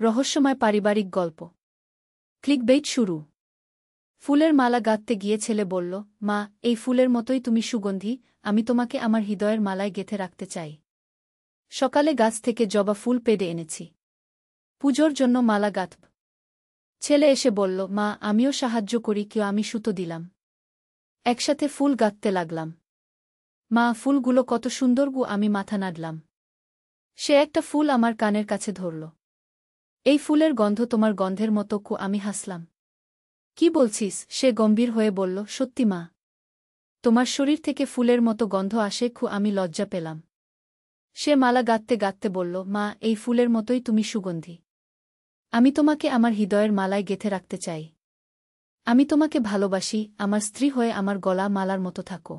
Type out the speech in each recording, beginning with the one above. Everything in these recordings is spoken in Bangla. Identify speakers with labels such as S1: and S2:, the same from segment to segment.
S1: রহস্যময় পারিবারিক গল্প। ক্লিকবেইট শুরু। ফুলের মালা গাঁথতে গিয়ে ছেলে বলল, মা, এই ফুলের মতোই তুমি সুগন্ধি, আমি তোমাকে আমার হৃদয়ের মালায় গেঁথে রাখতে চাই। সকালে গাছ থেকে জবা ফুল পেড়ে এনেছি। পুজোর জন্য মালা গাঁথব। ছেলে এসে বলল, মা, আমিও সাহায্য করি, কেউ আমি সুতো দিলাম। একসাথে ফুল গাঁথতে লাগলাম। মা, ফুলগুলো কত সুন্দর গো, আমি মাথা নাড়লাম। সে একটা ফুল আমার কানের কাছে ধরল। এই ফুলের গন্ধ তোমার গন্ধের মতো কো, আমি হাসলাম। কি বলছিস? সে গম্ভীর হয়ে বলল, সত্যি মা। তোমার শরীর থেকে ফুলের মতো গন্ধ আসে খু, আমি লজ্জা পেলাম। সে মালা গাঁথতে গাঁথতে বলল, মা, এই ফুলের মতোই তুমি সুগন্ধি। আমি তোমাকে আমার হৃদয়ের মালায় গেঁথে রাখতে চাই। আমি তোমাকে ভালোবাসি, আমার স্ত্রী হয়ে আমার গলা মালার মতো থাকো।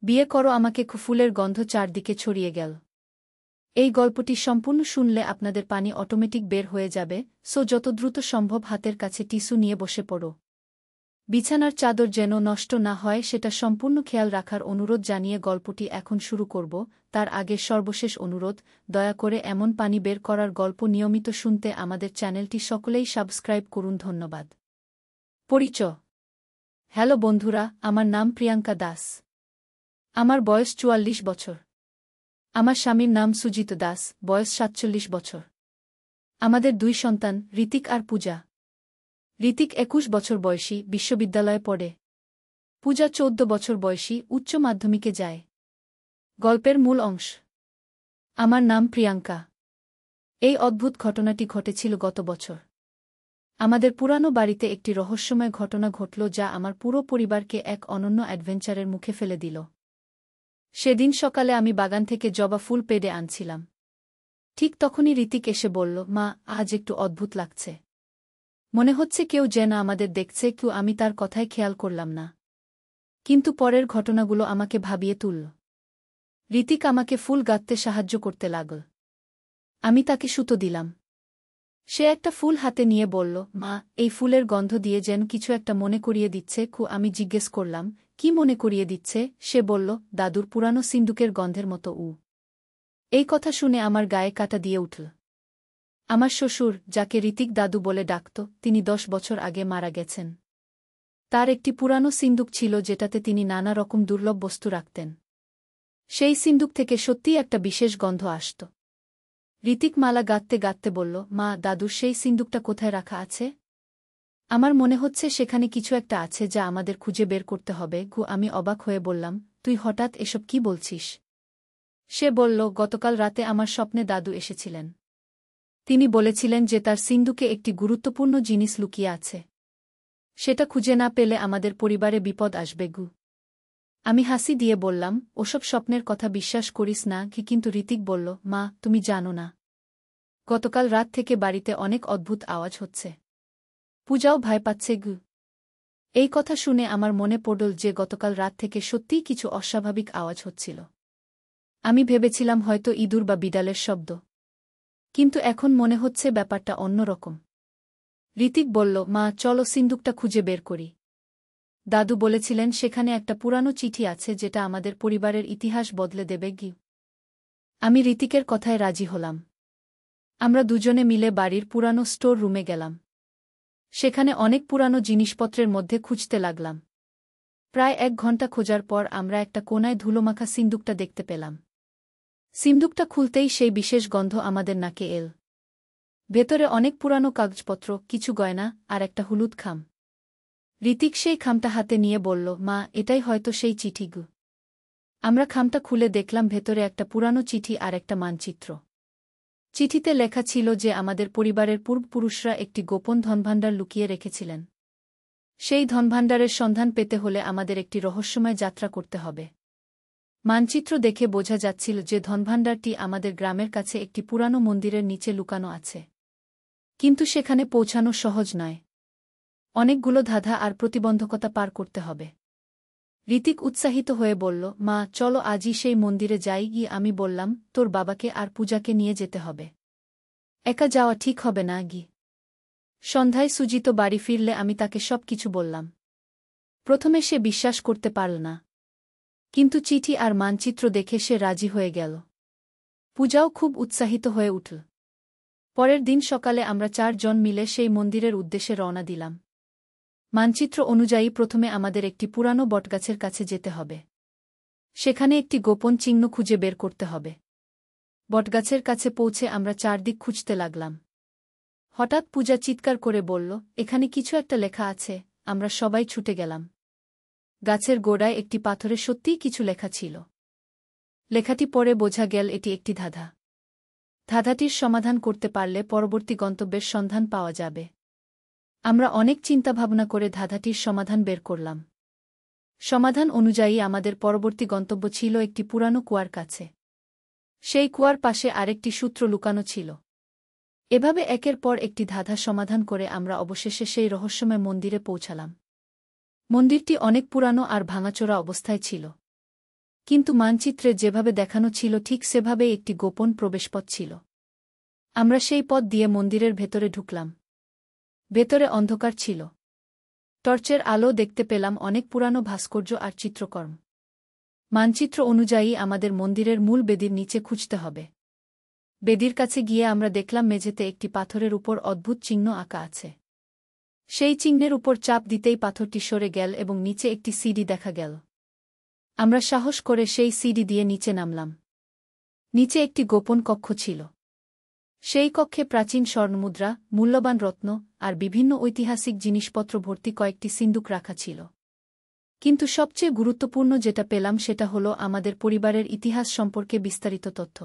S1: বিয়ে করো আমাকে। ফুলের গন্ধ চারদিকে ছড়িয়ে গেল। এই গল্পটি সম্পূর্ণ শুনলে আপনাদের পানি অটোমেটিক বের হয়ে যাবে, সো যত দ্রুত সম্ভব হাতের কাছে টিস্যু নিয়ে বসে পড়ো। বিছানার চাদর যেন নষ্ট না হয় সেটা সম্পূর্ণ খেয়াল রাখার অনুরোধ জানিয়ে গল্পটি এখন শুরু করব। তার আগে সর্বশেষ অনুরোধ, দয়া করে এমন পানি বের করার গল্প নিয়মিত শুনতে আমাদের চ্যানেলটি সকলেই সাবস্ক্রাইব করুন। ধন্যবাদ। পরিচয়। হ্যালো বন্ধুরা, আমার নাম প্রিয়াঙ্কা দাস। আমার বয়স ৪৪ বছর। আমার স্বামীর নাম সুজিত দাস, বয়স ৪৭ বছর। আমাদের ২ সন্তান, ঋতিক আর পূজা। ঋতিক ২১ বছর বয়সী, বিশ্ববিদ্যালয়ে পড়ে। পূজা ১৪ বছর বয়সী, উচ্চ মাধ্যমিকে যায়। গল্পের মূল অংশ। আমার নাম প্রিয়াঙ্কা। এই অদ্ভুত ঘটনাটি ঘটেছিল গত বছর। আমাদের পুরানো বাড়িতে একটি রহস্যময় ঘটনা ঘটল যা আমার পুরো পরিবারকে এক অনন্য অ্যাডভেঞ্চারের মুখে ফেলে দিল। সেদিন সকালে আমি বাগান থেকে জবা ফুল পেড়ে আনছিলাম। ঠিক তখনই ঋতিক এসে বলল, মা, আজ একটু অদ্ভুত লাগছে। মনে হচ্ছে কেউ যেন আমাদের দেখছে। আমি তার কথায় খেয়াল করলাম না। কিন্তু পরের ঘটনাগুলো আমাকে ভাবিয়ে তুলল। ঋতিক আমাকে ফুল গাঁথতে সাহায্য করতে লাগল। আমি তাকে সুতো দিলাম। সে একটা ফুল হাতে নিয়ে বলল, মা, এই ফুলের গন্ধ দিয়ে যেন কিছু একটা মনে করিয়ে দিচ্ছে। আমি জিজ্ঞেস করলাম, কি মনে করিয়ে দিচ্ছে? সে বলল, দাদুর পুরানো সিন্দুকের গন্ধের মতো। এই কথা শুনে আমার গায়ে কাঁটা দিয়ে উঠল। আমার শ্বশুর, যাকে ঋতিক দাদু বলে ডাকত, তিনি ১০ বছর আগে মারা গেছেন। তার একটি পুরানো সিন্দুক ছিল যেটাতে তিনি নানা রকম দুর্লভ বস্তু রাখতেন। সেই সিন্দুক থেকে সত্যিই একটা বিশেষ গন্ধ আসত। ঋতিক মালা গাঁথতে গাঁথতে বলল, মা, দাদুর সেই সিন্দুকটা কোথায় রাখা আছে? আমার মনে হচ্ছে সেখানে কিছু একটা আছে যা আমাদের খুঁজে বের করতে হবে। আমি অবাক হয়ে বললাম, তুই হঠাৎ এসব কি বলছিস? সে বলল, গতকাল রাতে আমার স্বপ্নে দাদু এসেছিলেন। তিনি বলেছিলেন যে তার সিন্দুকে একটি গুরুত্বপূর্ণ জিনিস লুকিয়ে আছে। সেটা খুঁজে না পেলে আমাদের পরিবারে বিপদ আসবে। আমি হাসি দিয়ে বললাম, ওসব স্বপ্নের কথা বিশ্বাস করিস না। কিন্তু ঋতিক বলল, মা, তুমি জানো না, গতকাল রাত থেকে বাড়িতে অনেক অদ্ভুত আওয়াজ হচ্ছে। পূজাও ভয় পাচ্ছে। এই কথা শুনে আমার মনে পড়ল যে গতকাল রাত থেকে সত্যিই কিছু অস্বাভাবিক আওয়াজ হচ্ছিল। আমি ভেবেছিলাম হয়তো ইঁদুর বা বিড়ালের শব্দ। কিন্তু এখন মনে হচ্ছে ব্যাপারটা অন্যরকম। ঋতিক বলল, মা, চলো সিন্দুকটা খুঁজে বের করি। দাদু বলেছিলেন সেখানে একটা পুরানো চিঠি আছে যেটা আমাদের পরিবারের ইতিহাস বদলে দেবে। আমি ঋতিকের কথায় রাজি হলাম। আমরা দুজনে মিলে বাড়ির পুরানো স্টোর রুমে গেলাম। সেখানে অনেক পুরানো জিনিসপত্রের মধ্যে খুঁজতে লাগলাম। প্রায় ১ ঘণ্টা খোঁজার পর আমরা একটা কোনায় ধুলোমাখা সিন্দুকটা দেখতে পেলাম। সিন্দুকটা খুলতেই সেই বিশেষ গন্ধ আমাদের নাকে এল। ভেতরে অনেক পুরানো কাগজপত্র, কিছু গয়না আর একটা হলুদ খাম। ঋতিক সেই খামটা হাতে নিয়ে বলল, মা, এটাই হয়তো সেই চিঠি। আমরা খামটা খুলে দেখলাম ভেতরে একটা পুরানো চিঠি আর একটা মানচিত্র। চিঠিতে লেখা ছিল যে আমাদের পরিবারের পূর্বপুরুষরা একটি গোপন ধনভাণ্ডার লুকিয়ে রেখেছিলেন। সেই ধনভাণ্ডারের সন্ধান পেতে হলে আমাদের একটি রহস্যময় যাত্রা করতে হবে। মানচিত্র দেখে বোঝা যাচ্ছিল যে ধনভাণ্ডারটি আমাদের গ্রামের কাছে একটি পুরানো মন্দিরের নিচে লুকানো আছে। কিন্তু সেখানে পৌঁছানো সহজ নয়। অনেকগুলো ধাঁধা আর প্রতিবন্ধকতা পার করতে হবে। ঋতিক উৎসাহিত হয়ে বলল, মা, চলো আজই সেই মন্দিরে যাই। আমি বললাম, তোর বাবাকে আর পূজাকে নিয়ে যেতে হবে। একা যাওয়া ঠিক হবে না। সন্ধ্যায় সুজিত বাড়ি ফিরলে আমি তাকে সব কিছু বললাম। প্রথমে সে বিশ্বাস করতে পারল না, কিন্তু চিঠি আর মানচিত্র দেখে সে রাজি হয়ে গেল। পূজাও খুব উৎসাহিত হয়ে উঠল। পরের দিন সকালে আমরা 4 জন মিলে সেই মন্দিরের উদ্দেশ্যে রওনা দিলাম। মানচিত্র অনুযায়ী প্রথমে আমাদের একটি পুরানো বটগাছের কাছে যেতে হবে। সেখানে একটি গোপন চিহ্ন খুঁজে বের করতে হবে। বটগাছের কাছে পৌঁছে আমরা চারদিক খুঁজতে লাগলাম। হঠাৎ পূজা চিৎকার করে বলল, এখানে কিছু একটা লেখা আছে। আমরা সবাই ছুটে গেলাম। গাছের গোড়ায় একটি পাথরে সত্যিই কিছু লেখা ছিল। লেখাটি পড়ে বোঝা গেল এটি একটি ধাঁধা। ধাঁধাটির সমাধান করতে পারলে পরবর্তী গন্তব্যের সন্ধান পাওয়া যাবে। আমরা অনেক চিন্তাভাবনা করে ধাঁধাটির সমাধান বের করলাম। সমাধান অনুযায়ী আমাদের পরবর্তী গন্তব্য ছিল একটি পুরানো কুয়ার কাছে। সেই কুয়ার পাশে আরেকটি সূত্র লুকানো ছিল। এভাবে একের পর একটি ধাঁধা সমাধান করে আমরা অবশেষে সেই রহস্যময় মন্দিরে পৌঁছালাম। মন্দিরটি অনেক পুরানো আর ভাঙাচোরা অবস্থায় ছিল। কিন্তু মানচিত্রে যেভাবে দেখানো ছিল ঠিক সেভাবেই একটি গোপন প্রবেশপথ ছিল। আমরা সেই পথ দিয়ে মন্দিরের ভেতরে ঢুকলাম। ভেতরে অন্ধকার ছিল। টর্চের আলো দেখতে পেলাম অনেক পুরানো ভাস্কর্য আর চিত্রকর্ম। মানচিত্র অনুযায়ী আমাদের মন্দিরের মূল বেদির নিচে খুঁজতে হবে। বেদির কাছে গিয়ে আমরা দেখলাম মেঝেতে একটি পাথরের উপর অদ্ভুত চিহ্ন আঁকা আছে। সেই চিহ্নের উপর চাপ দিতেই পাথরটি সরে গেল এবং নিচে একটি সিঁড়ি দেখা গেল। আমরা সাহস করে সেই সিঁড়ি দিয়ে নিচে নামলাম। নিচে একটি গোপন কক্ষ ছিল। সেই কক্ষে প্রাচীন স্বর্ণমুদ্রা, মূল্যবান রত্ন আর বিভিন্ন ঐতিহাসিক জিনিসপত্র ভর্তি কয়েকটি সিন্দুক রাখা ছিল। কিন্তু সবচেয়ে গুরুত্বপূর্ণ যেটা পেলাম সেটা হলো আমাদের পরিবারের ইতিহাস সম্পর্কে বিস্তারিত তথ্য।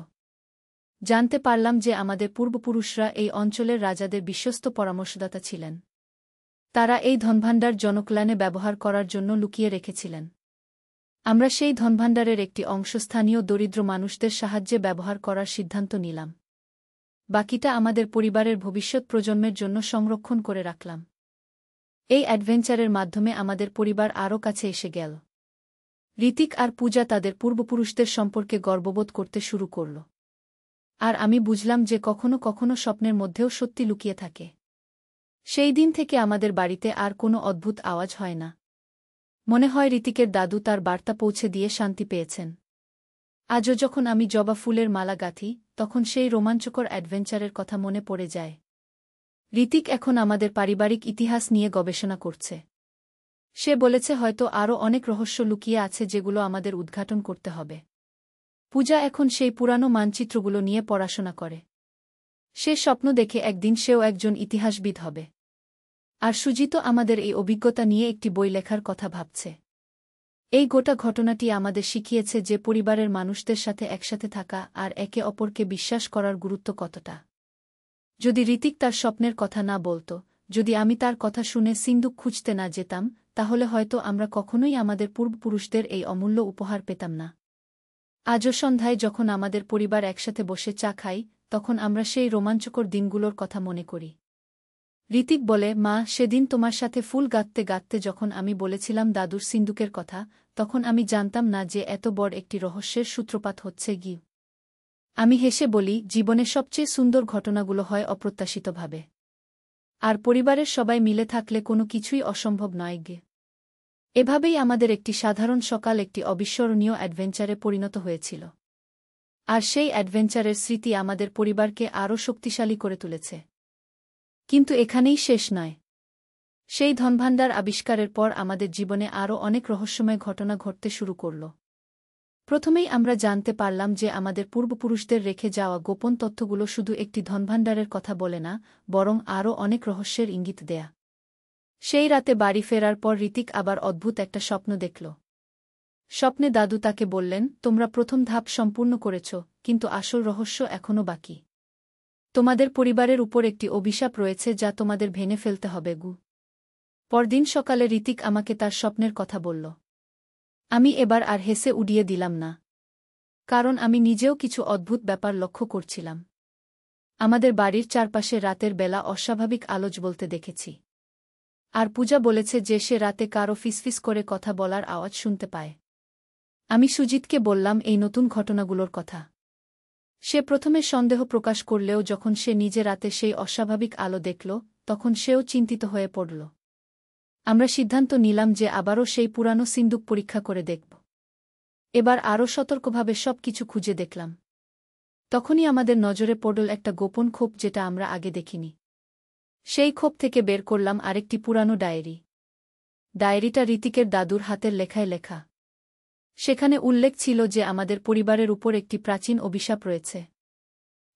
S1: জানতে পারলাম যে আমাদের পূর্বপুরুষরা এই অঞ্চলের রাজাদের বিশ্বস্ত পরামর্শদাতা ছিলেন। তারা এই ধনভাণ্ডার জনকল্যাণে ব্যবহার করার জন্য লুকিয়ে রেখেছিলেন। আমরা সেই ধনভাণ্ডারের একটি অংশ স্থানীয় দরিদ্র মানুষদের সাহায্যে ব্যবহার করার সিদ্ধান্ত নিলাম। বাকিটা আমাদের পরিবারের ভবিষ্যৎ প্রজন্মের জন্য সংরক্ষণ করে রাখলাম। এই অ্যাডভেঞ্চারের মাধ্যমে আমাদের পরিবার আরও কাছে এসে গেল। ঋতিক আর পূজা তাদের পূর্বপুরুষদের সম্পর্কে গর্ববোধ করতে শুরু করল। আর আমি বুঝলাম যে কখনো কখনো স্বপ্নের মধ্যেও সত্যি লুকিয়ে থাকে। সেই দিন থেকে আমাদের বাড়িতে আর কোনো অদ্ভুত আওয়াজ হয় না। মনে হয় ঋতিকের দাদু তার বার্তা পৌঁছে দিয়ে শান্তি পেয়েছেন। আজও যখন আমি জবা ফুলের মালা গাঁথি, তখন সেই রোমাঞ্চকর অ্যাডভেঞ্চারের কথা মনে পড়ে যায়। ঋতিক এখন আমাদের পারিবারিক ইতিহাস নিয়ে গবেষণা করছে। সে বলেছে হয়তো আরও অনেক রহস্য লুকিয়ে আছে যেগুলো আমাদের উদ্ঘাটন করতে হবে। পূজা এখন সেই পুরানো মানচিত্রগুলো নিয়ে পড়াশোনা করে। সে স্বপ্ন দেখে একদিন সেও একজন ইতিহাসবিদ হবে। আর সুজিত আমাদের এই অভিজ্ঞতা নিয়ে একটি বই লেখার কথা ভাবছে। এই গোটা ঘটনাটি আমাদের শিখিয়েছে যে পরিবারের মানুষদের সাথে একসাথে থাকা আর একে অপরকে বিশ্বাস করার গুরুত্ব কতটা। যদি ঋতিক তার স্বপ্নের কথা না বলত, যদি আমি তার কথা শুনে সিন্দুক খুঁজতে না যেতাম, তাহলে হয়তো আমরা কখনোই আমাদের পূর্বপুরুষদের এই অমূল্য উপহার পেতাম না। আজও সন্ধ্যায় যখন আমাদের পরিবার একসাথে বসে চা খাই, তখন আমরা সেই রোমাঞ্চকর দিনগুলোর কথা মনে করি। ঋতিক বলে, মা, সেদিন তোমার সাথে ফুল গাঁথতে গাঁথতে যখন আমি বলেছিলাম দাদুর সিন্দুকের কথা, তখন আমি জানতাম না যে এত বড় একটি রহস্যের সূত্রপাত হচ্ছে গি। আমি হেসে বলি, জীবনে সবচেয়ে সুন্দর ঘটনাগুলো হয় অপ্রত্যাশিতভাবে। আর পরিবারের সবাই মিলে থাকলে কোনো কিছুই অসম্ভব নয় গে। এভাবেই আমাদের একটি সাধারণ সকাল একটি অবিস্মরণীয় অ্যাডভেঞ্চারে পরিণত হয়েছিল। আর সেই অ্যাডভেঞ্চারের স্মৃতি আমাদের পরিবারকে আরও শক্তিশালী করে তুলেছে। কিন্তু এখানেই শেষ নয়। সেই ধনভাণ্ডার আবিষ্কারের পর আমাদের জীবনে আরও অনেক রহস্যময় ঘটনা ঘটতে শুরু করল। প্রথমেই আমরা জানতে পারলাম যে আমাদের পূর্বপুরুষদের রেখে যাওয়া গোপন তথ্যগুলো শুধু একটি ধনভাণ্ডারের কথা বলে না, বরং আরও অনেক রহস্যের ইঙ্গিত দেয়া। সেই রাতে বাড়ি ফেরার পর ঋতিক আবার অদ্ভুত একটা স্বপ্ন দেখল। স্বপ্নে দাদু তাকে বললেন, তোমরা প্রথম ধাপ সম্পূর্ণ করেছ, কিন্তু আসল রহস্য এখনও বাকি। তোমাদের পরিবারের উপর একটি অভিশাপ রয়েছে যা তোমাদের ভেঙে ফেলতে হবে গু। পরদিন সকালে ঋতিক আমাকে তার স্বপ্নের কথা বলল। আমি এবার আর হেসে উড়িয়ে দিলাম না। কারণ আমি নিজেও কিছু অদ্ভুত ব্যাপার লক্ষ্য করছিলাম। আমাদের বাড়ির চারপাশে রাতের বেলা অস্বাভাবিক আলো জ্বলতে দেখেছি। আর পূজা বলেছে যে সে রাতে কারও ফিসফিস করে কথা বলার আওয়াজ শুনতে পায়। আমি সুজিতকে বললাম এই নতুন ঘটনাগুলোর কথা। সে প্রথমে সন্দেহ প্রকাশ করলেও যখন সে নিজে রাতে সেই অস্বাভাবিক আলো দেখল, তখন সেও চিন্তিত হয়ে পড়ল। আমরা সিদ্ধান্ত নিলাম যে আবারও সেই পুরানো সিন্দুক পরীক্ষা করে দেখব। এবার আরও সতর্কভাবে সব কিছু খুঁজে দেখলাম। তখনই আমাদের নজরে পড়ল একটা গোপন খোপ যেটা আমরা আগে দেখিনি। সেই খোপ থেকে বের করলাম আরেকটি পুরানো ডায়েরি। ডায়েরিটা ঋতিকের দাদুর হাতের লেখায় লেখা। সেখানে উল্লেখ ছিল যে আমাদের পরিবারের উপর একটি প্রাচীন অভিশাপ রয়েছে।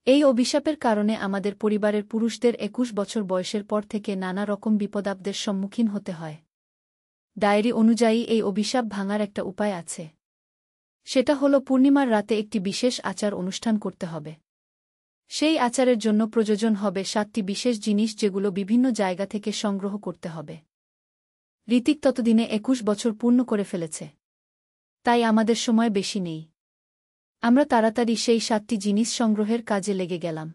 S1: এই অভিশাপের কারণে আমাদের পরিবারের পুরুষদের ২১ বছর বয়সের পর থেকে নানা রকম বিপদাপদের সম্মুখীন হতে হয়। ডায়েরি অনুযায়ী এই অভিশাপ ভাঙার একটা উপায় আছে। সেটা হলো পূর্ণিমার রাতে একটি বিশেষ আচার অনুষ্ঠান করতে হবে। সেই আচারের জন্য প্রয়োজন হবে ৭টি বিশেষ জিনিস যেগুলো বিভিন্ন জায়গা থেকে সংগ্রহ করতে হবে। ঋতিক ততদিনে ২১ বছর পূর্ণ করে ফেলেছে। তাই আমাদের সময় বেশি নেই। আমরা তাড়াতাড়ি সেই ৭টি জিনিস সংগ্রহের কাজে লেগে গেলাম।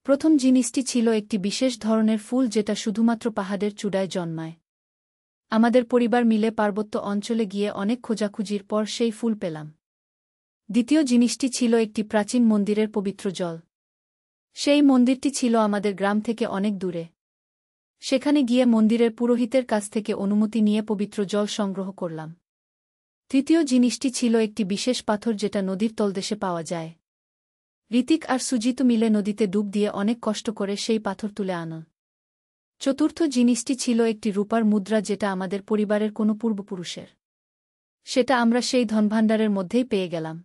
S1: প্রথম জিনিসটি ছিল একটি বিশেষ ধরনের ফুল যেটা শুধুমাত্র পাহাড়ের চূড়ায় জন্মায়। আমাদের পরিবার মিলে পার্বত্য অঞ্চলে গিয়ে অনেক খোঁজাখুঁজির পর সেই ফুল পেলাম। দ্বিতীয় জিনিসটি ছিল একটি প্রাচীন মন্দিরের পবিত্র জল। সেই মন্দিরটি ছিল আমাদের গ্রাম থেকে অনেক দূরে। সেখানে গিয়ে মন্দিরের পুরোহিতের কাছ থেকে অনুমতি নিয়ে পবিত্র জল সংগ্রহ করলাম। তৃতীয় জিনিসটি ছিল একটি বিশেষ পাথর যেটা নদীর তলদেশে পাওয়া যায়। ঋতিক আর সুজিত মিলে নদীতে ডুব দিয়ে অনেক কষ্ট করে সেই পাথর তুলে আনা। চতুর্থ জিনিসটি ছিল একটি রূপার মুদ্রা যেটা আমাদের পরিবারের কোনো পূর্বপুরুষের। সেটা আমরা সেই ধনভাণ্ডারের মধ্যেই পেয়ে গেলাম।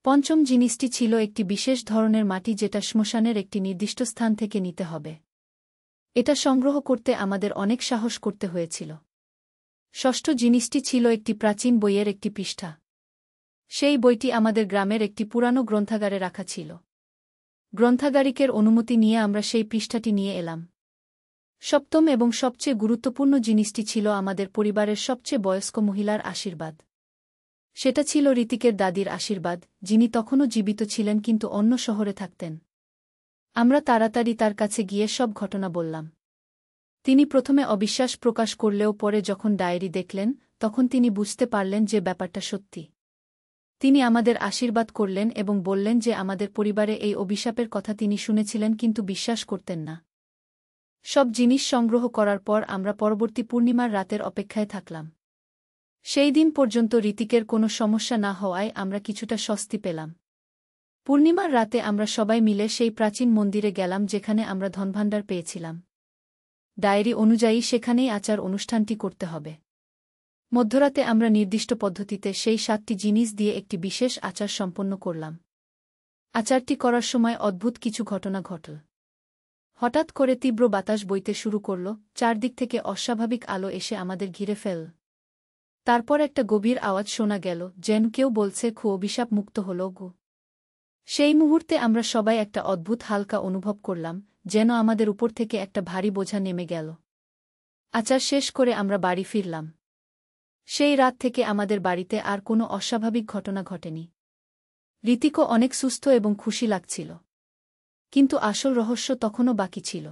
S1: পঞ্চম জিনিসটি ছিল একটি বিশেষ ধরনের মাটি যেটা শ্মশানের একটি নির্দিষ্ট স্থান থেকে নিতে হবে। এটা সংগ্রহ করতে আমাদের অনেক সাহস করতে হয়েছিল। ষষ্ঠ জিনিসটি ছিল একটি প্রাচীন বইয়ের একটি পৃষ্ঠা। সেই বইটি আমাদের গ্রামের একটি পুরানো গ্রন্থাগারে রাখা ছিল। গ্রন্থাগারিকের অনুমতি নিয়ে আমরা সেই পৃষ্ঠাটি নিয়ে এলাম। সপ্তম এবং সবচেয়ে গুরুত্বপূর্ণ জিনিসটি ছিল আমাদের পরিবারের সবচেয়ে বয়স্ক মহিলার আশীর্বাদ। সেটা ছিল ঋতিকের দাদির আশীর্বাদ, যিনি তখনও জীবিত ছিলেন কিন্তু অন্য শহরে থাকতেন। আমরা তাড়াতাড়ি তার কাছে গিয়ে সব ঘটনা বললাম। তিনি প্রথমে অবিশ্বাস প্রকাশ করলেও পরে যখন ডায়েরি দেখলেন তখন তিনি বুঝতে পারলেন যে ব্যাপারটা সত্যি। তিনি আমাদের আশীর্বাদ করলেন এবং বললেন যে আমাদের পরিবারে এই অভিশাপের কথা তিনি শুনেছিলেন কিন্তু বিশ্বাস করতেন না। সব জিনিস সংগ্রহ করার পর আমরা পরবর্তী পূর্ণিমার রাতের অপেক্ষায় থাকলাম। সেই দিন পর্যন্ত ঋতিকের কোনো সমস্যা না হওয়ায় আমরা কিছুটা স্বস্তি পেলাম। পূর্ণিমার রাতে আমরা সবাই মিলে সেই প্রাচীন মন্দিরে গেলাম যেখানে আমরা ধনভাণ্ডার পেয়েছিলাম। ডায়েরি অনুযায়ী সেখানেই আচার অনুষ্ঠানটি করতে হবে। মধ্যরাতে আমরা নির্দিষ্ট পদ্ধতিতে সেই ৭টি জিনিস দিয়ে একটি বিশেষ আচার সম্পন্ন করলাম। আচারটি করার সময় অদ্ভুত কিছু ঘটনা ঘটল। হঠাৎ করে তীব্র বাতাস বইতে শুরু করল, চারদিক থেকে অস্বাভাবিক আলো এসে আমাদের ঘিরে ফেল। তারপর একটা গভীর আওয়াজ শোনা গেল, যেন কেউ বলছে খু অভিশাপ মুক্ত হল গো। সেই মুহূর্তে আমরা সবাই একটা অদ্ভুত হালকা অনুভব করলাম, যেন আমাদের উপর থেকে একটা ভারী বোঝা নেমে গেল। আচার শেষ করে আমরা বাড়ি ফিরলাম। সেই রাত থেকে আমাদের বাড়িতে আর কোনো অস্বাভাবিক ঘটনা ঘটেনি। ঋতিকও অনেক সুস্থ এবং খুশি লাগছিল। কিন্তু আসল রহস্য তখনও বাকি ছিল।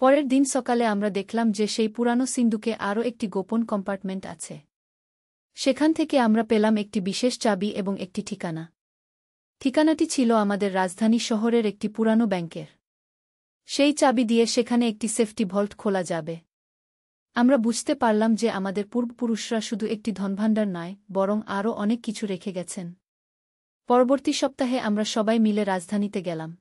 S1: পরের দিন সকালে আমরা দেখলাম যে সেই পুরানো সিন্দুকে আরও একটি গোপন কম্পার্টমেন্ট আছে। সেখান থেকে আমরা পেলাম একটি বিশেষ চাবি এবং একটি ঠিকানা। ঠিকানাটি ছিল আমাদের রাজধানী শহরের একটি পুরানো ব্যাংকের। সেই চাবি দিয়ে সেখানে একটি সেফটি ভল্ট খোলা যাবে। আমরা বুঝতে পারলাম যে আমাদের পূর্বপুরুষরা শুধু একটি ধনভাণ্ডার নয়, বরং আরও অনেক কিছু রেখে গেছেন। পরবর্তী সপ্তাহে আমরা সবাই মিলে রাজধানীতে গেলাম।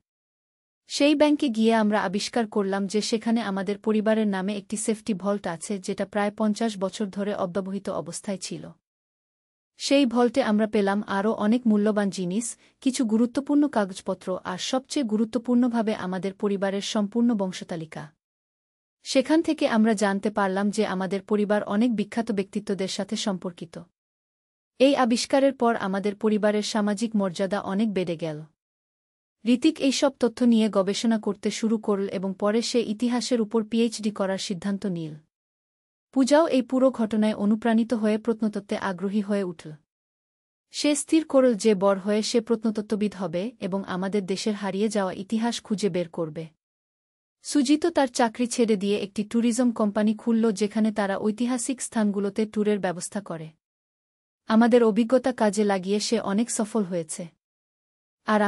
S1: সেই ব্যাংকে গিয়ে আমরা আবিষ্কার করলাম যে সেখানে আমাদের পরিবারের নামে একটি সেফটি ভল্ট আছে যেটা প্রায় ৫০ বছর ধরে অব্যবহৃত অবস্থায় ছিল। সেই ভল্টে আমরা পেলাম আরও অনেক মূল্যবান জিনিস, কিছু গুরুত্বপূর্ণ কাগজপত্র আর সবচেয়ে গুরুত্বপূর্ণভাবে আমাদের পরিবারের সম্পূর্ণ বংশতালিকা। সেখান থেকে আমরা জানতে পারলাম যে আমাদের পরিবার অনেক বিখ্যাত ব্যক্তিত্বদের সাথে সম্পর্কিত। এই আবিষ্কারের পর আমাদের পরিবারের সামাজিক মর্যাদা অনেক বেড়ে গেল। ঋতিক এই সব তথ্য নিয়ে গবেষণা করতে শুরু করল এবং পরে সে ইতিহাসের উপর পিএইচডি করার সিদ্ধান্ত নিল। পূজাও এই পুরো ঘটনায় অনুপ্রাণিত হয়ে প্রত্নতত্ত্বে আগ্রহী হয়ে উঠল। সে স্থির করল যে বড় হয়ে সে প্রত্নতত্ত্ববিদ হবে এবং আমাদের দেশের হারিয়ে যাওয়া ইতিহাস খুঁজে বের করবে। সুজিত তার চাকরি ছেড়ে দিয়ে একটি ট্যুরিজম কোম্পানি খুলল যেখানে তারা ঐতিহাসিক স্থানগুলোতে ট্যুরের ব্যবস্থা করে। আমাদের অভিজ্ঞতা কাজে লাগিয়ে সে অনেক সফল হয়েছে। আর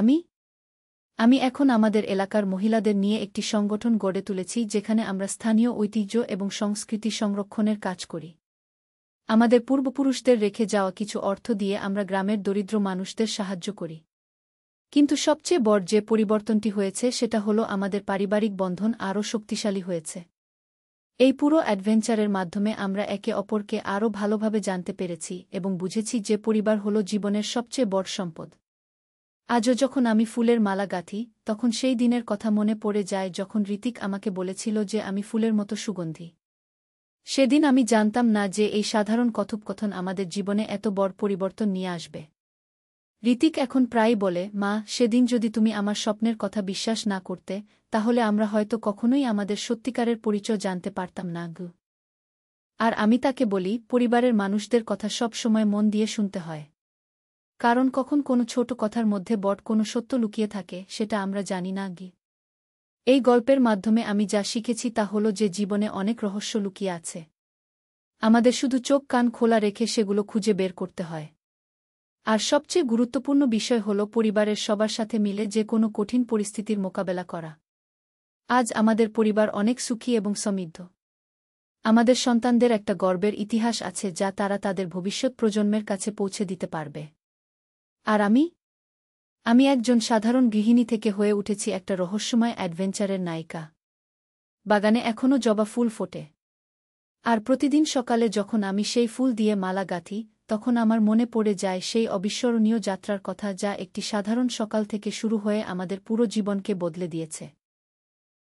S1: আমি এখন আমাদের এলাকার মহিলাদের নিয়ে একটি সংগঠন গড়ে তুলেছি যেখানে আমরা স্থানীয় ঐতিহ্য এবং সংস্কৃতি সংরক্ষণের কাজ করি। আমাদের পূর্বপুরুষদের রেখে যাওয়া কিছু অর্থ দিয়ে আমরা গ্রামের দরিদ্র মানুষদের সাহায্য করি। কিন্তু সবচেয়ে বড় যে পরিবর্তনটি হয়েছে সেটা হলো আমাদের পারিবারিক বন্ধন আরও শক্তিশালী হয়েছে। এই পুরো অ্যাডভেঞ্চারের মাধ্যমে আমরা একে অপরকে আরও ভালোভাবে জানতে পেরেছি এবং বুঝেছি যে পরিবার হলো জীবনের সবচেয়ে বড় সম্পদ। আজও যখন আমি ফুলের মালা গাঁথি, তখন সেই দিনের কথা মনে পড়ে যায় যখন ঋতিক আমাকে বলেছিল যে আমি ফুলের মতো সুগন্ধি। সেদিন আমি জানতাম না যে এই সাধারণ কথোপকথন আমাদের জীবনে এত বড় পরিবর্তন নিয়ে আসবে। ঋতিক এখন প্রায়ই বলে, মা, সেদিন যদি তুমি আমার স্বপ্নের কথা বিশ্বাস না করতে, তাহলে আমরা হয়তো কখনোই আমাদের সত্যিকারের পরিচয় জানতে পারতাম না গু। আর আমি তাকে বলি, পরিবারের মানুষদের কথা সব সময় মন দিয়ে শুনতে হয়। কারণ কখন কোনো ছোট কথার মধ্যে বড় কোনো সত্য লুকিয়ে থাকে সেটা আমরা জানি না গি। এই গল্পের মাধ্যমে আমি যা শিখেছি তা হলো যে জীবনে অনেক রহস্য লুকিয়ে আছে। আমাদের শুধু চোখ কান খোলা রেখে সেগুলো খুঁজে বের করতে হয়। আর সবচেয়ে গুরুত্বপূর্ণ বিষয় হল পরিবারের সবার সাথে মিলে যে কোনো কঠিন পরিস্থিতির মোকাবেলা করা। আজ আমাদের পরিবার অনেক সুখী এবং সমৃদ্ধ। আমাদের সন্তানদের একটা গর্বের ইতিহাস আছে যা তারা তাদের ভবিষ্যৎ প্রজন্মের কাছে পৌঁছে দিতে পারবে। আর আমি একজন সাধারণ গৃহিণী থেকে হয়ে উঠেছি একটা রহস্যময় অ্যাডভেঞ্চারের নায়িকা। বাগানে এখনও জবা ফুল ফোটে। আর প্রতিদিন সকালে যখন আমি সেই ফুল দিয়ে মালা গাঁথি, তখন আমার মনে পড়ে যায় সেই অবিস্মরণীয় যাত্রার কথা যা একটি সাধারণ সকাল থেকে শুরু হয়ে আমাদের পুরো জীবনকে বদলে দিয়েছে।